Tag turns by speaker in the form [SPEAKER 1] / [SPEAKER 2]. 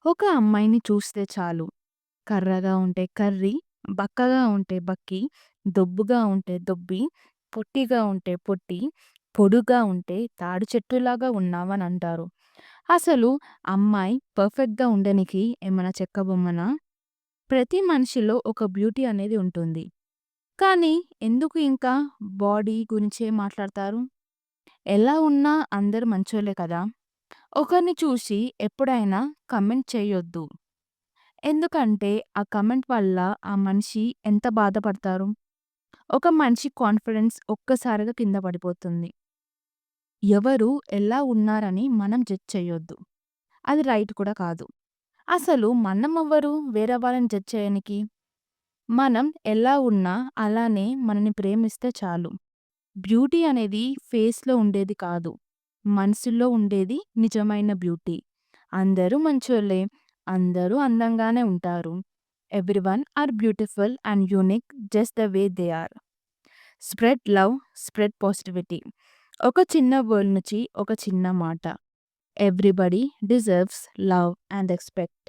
[SPEAKER 1] ఒక అమ్మాయిని చూస్తే చాలు. కర్రగా ఉంటే కర్రి, బక్కగా ఉంటే బక్కి, దొబ్బుగా ఉంటే దొబ్బి, పొట్టిగా ఉంటే పొట్టి, పొడుగ్గా ఉంటే తాడి చెట్టులాగా ఉన్నావనంటారు. అసలు అమ్మాయి పర్ఫెక్ట్‌గా ఉండనికి ఏమన్నా చెక్క బొమ్మనా? ప్రతి మనిషిలో ఒక బ్యూటీ అనేది ఉంటుంది. కానీ ఎందుకు ఇంకా బాడీ గురించే మాట్లాడతారు? ఎలా ఉన్నా అందరూ మంచోళ్ళే కదా! ఒకరిని చూసి ఎప్పుడైనా కమెంట్ చేయొద్దు. ఎందుకంటే ఆ కమెంట్ వల్ల ఆ మనిషి ఎంత బాధపడతారు. ఒక మనిషి కాన్ఫిడెన్స్ ఒక్కసారిగా కింద పడిపోతుంది. ఎవరు ఎలా ఉన్నారని మనం జడ్జ్ చేయొద్దు. అది రైట్ కూడా కాదు. అసలు మనమెవ్వరు వేరే వాళ్ళని జడ్జ్ చేయనికి? మనం ఎలా ఉన్నా అలానే మనని ప్రేమిస్తే చాలు. బ్యూటీ అనేది ఫేస్‌లో ఉండేది కాదు. మనసులో ఉండేది నిజమైన బ్యూటీ. అందరూ మంచోళ్ళే. అందరూ అందంగానే ఉంటారు. Everyone are beautiful and unique just the way they are. Spread love, spread positivity. ఒక చిన్న వర్డ్ నుంచి ఒక చిన్న మాట. Everybody deserves love and respect.